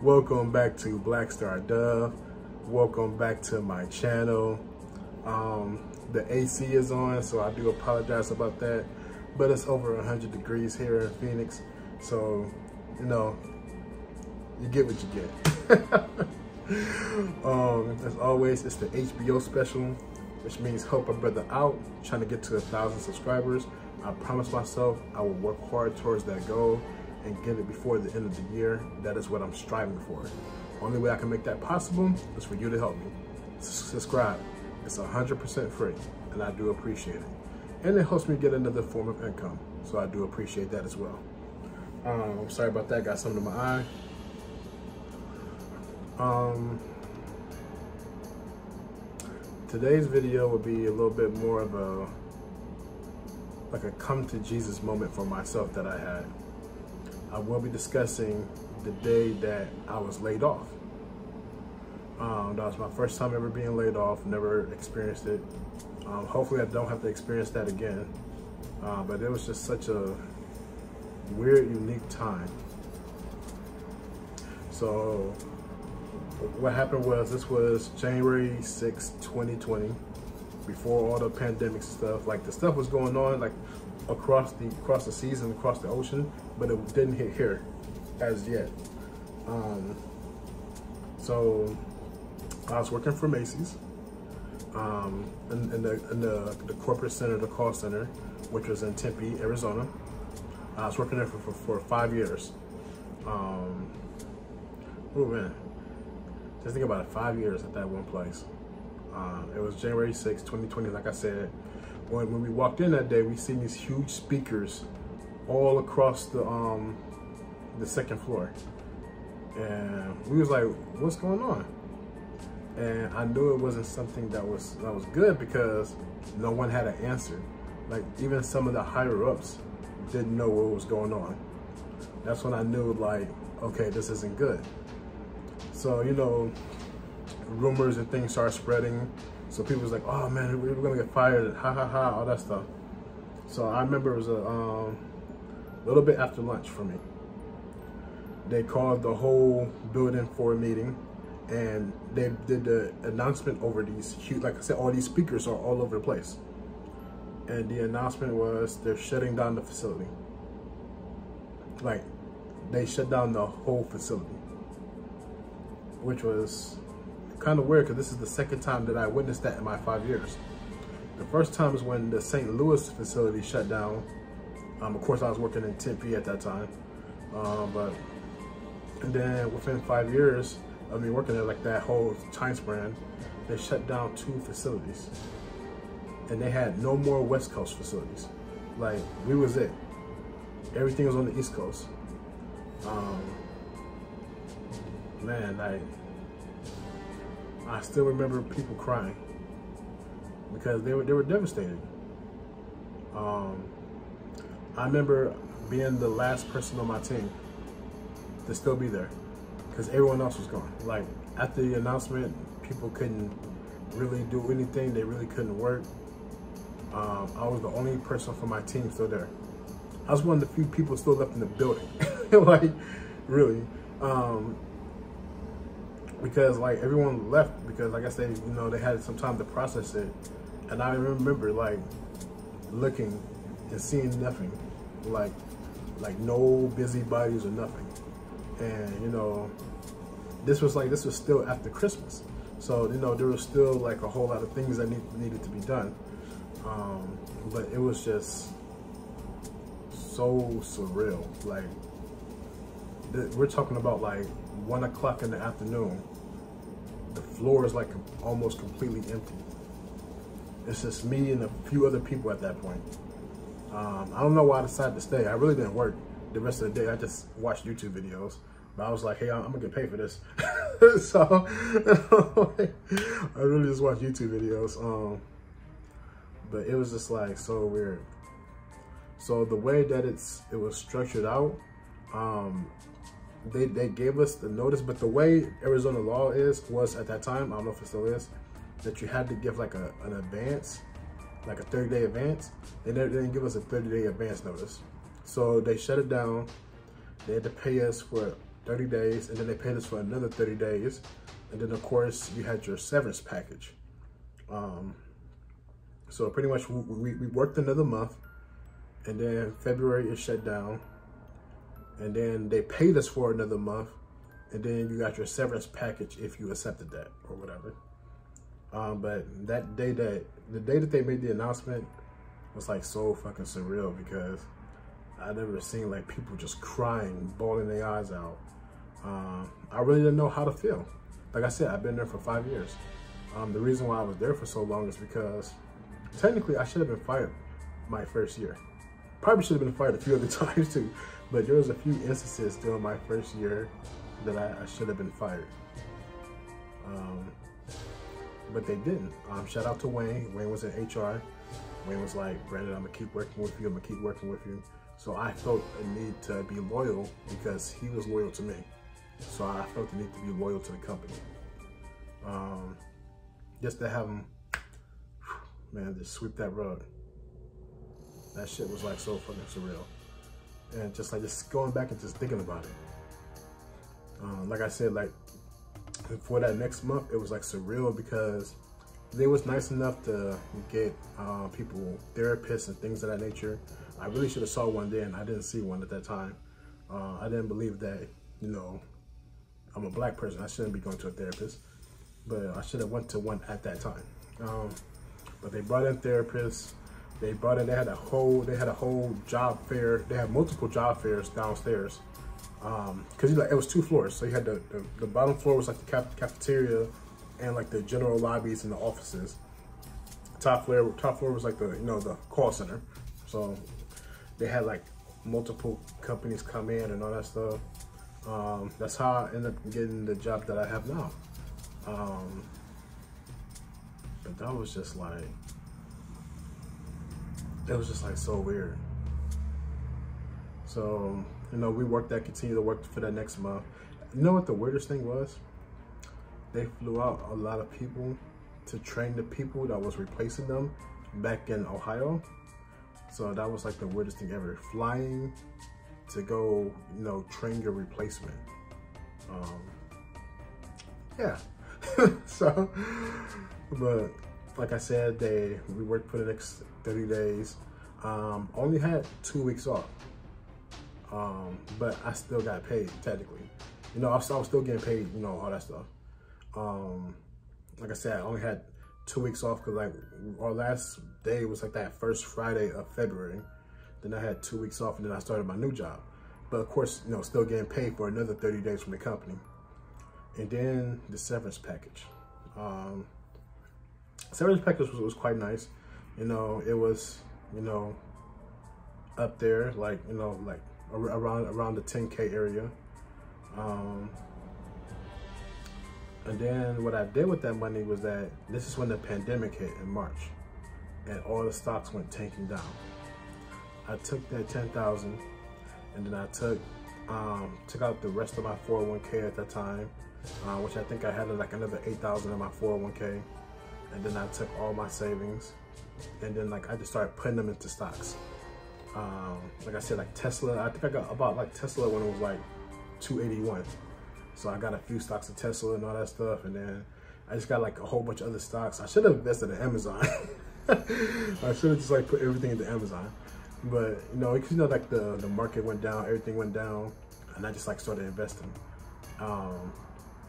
Welcome back to Black Star Dove. Welcome back to my channel. The AC is on, so I do apologize about that. But it's over 100 degrees here in Phoenix, so you know, you get what you get. As always, it's the HBO special, which means help a brother out, trying to get to 1,000 subscribers. I promise myself I will work hard towards that goal and get it before the end of the year. That is what I'm striving for. Only way I can make that possible is for you to help me. Subscribe. It's 100% free, and I do appreciate it. And it helps me get another form of income, so I do appreciate that as well. I'm sorry about that, got something in my eye. Today's video will be a little bit more of a come to Jesus moment for myself that I had. I will be discussing the day that I was laid off. That was my first time ever being laid off, never experienced it. Hopefully I don't have to experience that again. But it was just such a weird, unique time. So what happened was, this was January 6, 2020, before all the pandemic stuff. Like, the stuff was going on like across the season, across the ocean, but it didn't hit here as yet. So I was working for Macy's in the corporate center, the call center, which was in Tempe, Arizona. I was working there for 5 years. Oh man, just think about it, 5 years at that one place. It was January 6, 2020, like I said. When we walked in that day, we seen these huge speakers all across the second floor. And we was like, what's going on? And I knew it wasn't something that was good, because no one had an answer. Like, even some of the higher ups didn't know what was going on. That's when I knew, like, okay, this isn't good. So, you know, rumors and things started spreading. So people was like, oh man, we're gonna get fired, ha ha ha, all that stuff. So I remember it was a little bit after lunch for me. They called the whole building for a meeting, and they did the announcement over these huge, like I said, all these speakers are all over the place. And the announcement was they're shutting down the facility. Like, they shut down the whole facility, which was kind of weird, because this is the second time that I witnessed that in my 5 years. The first time was when the St. Louis facility shut down. Of course, I was working in Tempe at that time. And then within 5 years of me working there, like that whole time span, they shut down 2 facilities. And they had no more West Coast facilities. Like, we was it. Everything was on the East Coast. Man, like, I still remember people crying because they were devastated. I remember being the last person on my team to still be there, because everyone else was gone. Like, after the announcement, people couldn't really do anything. They really couldn't work. I was the only person from my team still there. I was one of the few people still left in the building. Like, really. Because like everyone left, because like I said, you know, they had some time to process it. And I remember like looking and seeing nothing, like no busybodies or nothing. And you know, this was still after Christmas, so you know, there was still like a whole lot of things that needed to be done. But it was just so surreal. Like, we're talking about like 1 o'clock in the afternoon. The floor is like almost completely empty. It's just me and a few other people at that point. I don't know why I decided to stay. I really didn't work the rest of the day. I just watched YouTube videos. But I was like, hey, I'm gonna get paid for this. So I really just watched YouTube videos. But it was just like so weird. So the way that it was structured out, they gave us the notice, but the way Arizona law was at that time, I don't know if it still is, that you had to give like an advance, like a 30-day advance. They didn't give us a 30-day advance notice. So they shut it down. They had to pay us for 30 days, and then they paid us for another 30 days. And then of course you had your severance package. So pretty much we worked another month, and then February is shut down, and then they paid us for another month, and then you got your severance package if you accepted that or whatever. But the day that they made the announcement was like so fucking surreal, because I never seen like people just crying, bawling their eyes out. I really didn't know how to feel. Like I said, I've been there for 5 years. The reason why I was there for so long is because technically I should have been fired my first year. Probably should have been fired a few other times too, but there was a few instances during my first year that I should have been fired. But they didn't. Shout out to Wayne. Wayne was in HR. Wayne was like, Brandon, I'm gonna keep working with you. I'm gonna keep working with you. So I felt a need to be loyal because he was loyal to me. So I felt the need to be loyal to the company. Just to have him, man, just sweep that rug. That shit was like so fucking surreal. And just going back and just thinking about it. Like I said, like for that next month, it was like surreal because they was nice enough to get people, therapists and things of that nature. I really should have saw one then. I didn't see one at that time. I didn't believe that, you know, I'm a black person. I shouldn't be going to a therapist, but I should have went to one at that time. But they brought in therapists. They had a whole job fair. They had multiple job fairs downstairs. Cause it was 2 floors. So you had the bottom floor was like the cafeteria and like the general lobbies and the offices. Top floor was like the call center. So they had like multiple companies come in and all that stuff. That's how I ended up getting the job that I have now. But that was just like, it was just like so weird. So, you know, we continued to work for that next month. You know what the weirdest thing was? They flew out a lot of people to train the people that was replacing them back in Ohio. So that was like the weirdest thing ever. Flying to go, you know, train your replacement. Yeah. So, but like I said, we worked for the next 30 days. Only had 2 weeks off. But I still got paid technically. You know, I was still getting paid, you know, all that stuff. Like I said, I only had 2 weeks off because like our last day was like that first Friday of February. Then I had 2 weeks off and then I started my new job. But of course, you know, still getting paid for another 30 days from the company. And then the severance package. Severance package was quite nice. You know, it was, you know, up there, like, you know, like around the 10K area. And then what I did with that money was that this is when the pandemic hit in March and all the stocks went tanking down. I took that 10,000 and then I took out the rest of my 401k at that time, which I think I had like another 8,000 in my 401k. And then I took all my savings and then like I just started putting them into stocks. Like I said, like Tesla, I think I got about like Tesla when it was like 281. So I got a few stocks of Tesla and all that stuff. And then I just got like a whole bunch of other stocks. I should have invested in Amazon. I should have just like put everything into Amazon. But you know, because you know, like the market went down, everything went down, and I just like started investing.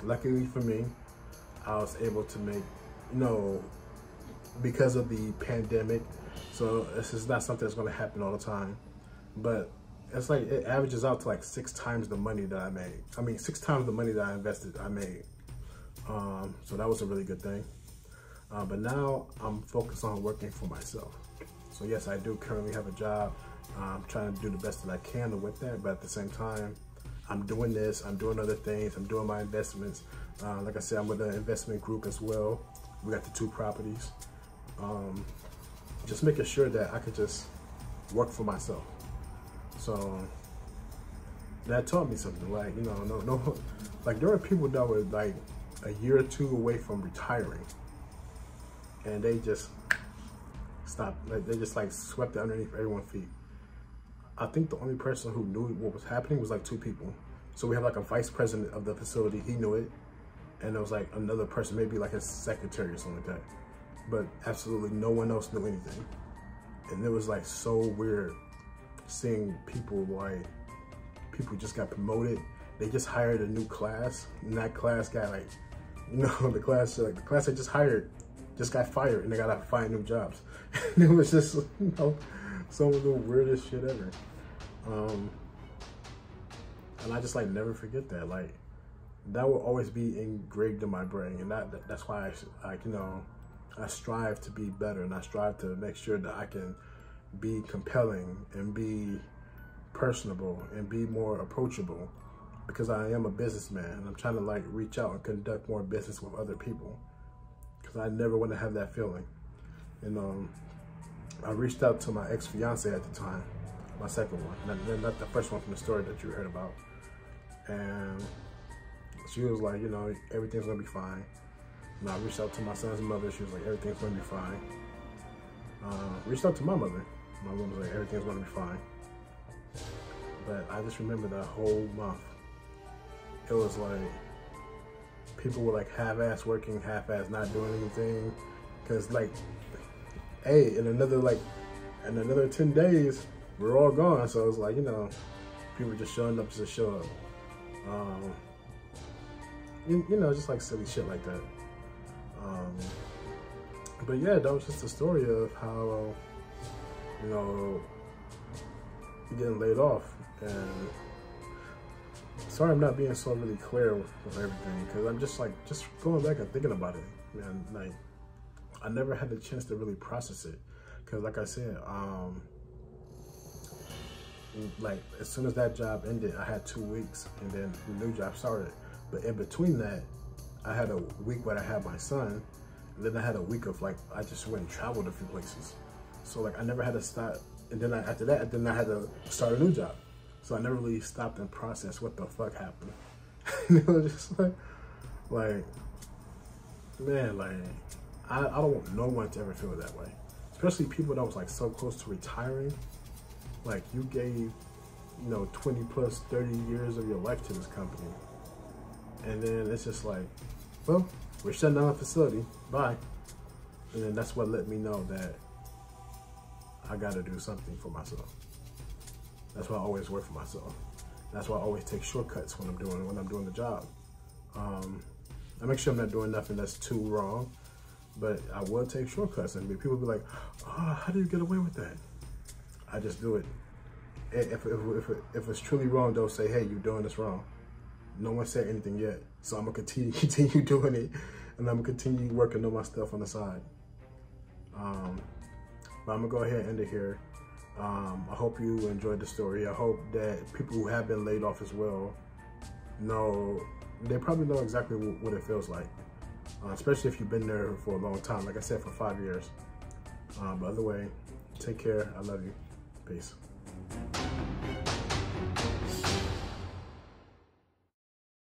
Luckily for me, I was able to make, you know, because of the pandemic. So this is not something that's going to happen all the time, but it's like it averages out to like 6 times the money that I made. I mean, 6 times the money that I invested, I made. So that was a really good thing. But now I'm focused on working for myself. So yes, I do currently have a job. I'm trying to do the best that I can with that, but at the same time, I'm doing this, I'm doing other things, I'm doing my investments. Like I said, I'm with an investment group as well. We got the 2 properties. Just making sure that I could just work for myself. So that taught me something. Like, you know, like there are people that were like a year or 2 away from retiring, and they just stopped. Like they just like swept it underneath everyone's feet. I think the only person who knew what was happening was like 2 people. So we have like a vice president of the facility, he knew it. And there was like another person, maybe like his secretary or something like that. But absolutely no one else knew anything. And it was like so weird seeing people just got promoted. They just hired a new class, and that class got like, the class I just hired just got fired, and they gotta find new jobs. And it was just, some of the weirdest shit ever. And I just like never forget that. Like, that will always be engraved in my brain, and that's why I strive to be better, and I strive to make sure that I can be compelling and be personable and be more approachable, because I am a businessman and I'm trying to like reach out and conduct more business with other people, because I never want to have that feeling. And I reached out to my ex-fiance at the time, my second one, not the first one from the story that you heard about, and she was like, everything's gonna be fine. And I reached out to my son's mother. She was like, everything's gonna be fine. Reached out to my mother. My mom was like, everything's gonna be fine. But I just remember that whole month, it was like, people were like half-ass working, half-ass not doing anything. Cause like, hey, in another 10 days, we're all gone. So it's like, people just showing up just to show up. Just like silly shit like that. But yeah, that was just a story of how, getting laid off. And sorry I'm not being so really clear with everything, because I'm just going back and thinking about it, man. Like, I never had the chance to really process it, because like I said, like as soon as that job ended, I had 2 weeks, and then the new job started. But in between that, I had a week where I had my son, and then I had a week of like, I just went and traveled a few places. So like, I never had to stop. And then after that, I had to start a new job. So I never really stopped and processed what the fuck happened. It was just like, man, like, I don't want no one to ever feel that way. Especially people that was like so close to retiring. Like, you gave, 20 plus 30 years of your life to this company. And then it's just like, well, we're shutting down the facility, bye. And then that's what let me know that I gotta do something for myself. That's why I always work for myself. That's why I always take shortcuts when I'm doing the job. I make sure I'm not doing nothing that's too wrong, but I will take shortcuts, and people be like, oh, how do you get away with that? I just do it. If it's truly wrong, they'll say, hey, you're doing this wrong. No one said anything yet, so I'm gonna continue doing it, and I'm gonna continue working on my stuff on the side. But I'm gonna go ahead and end it here. I hope you enjoyed the story. I hope that people who have been laid off as well they probably know exactly what it feels like, especially if you've been there for a long time. Like I said, for 5 years. But either way, take care. I love you. Peace.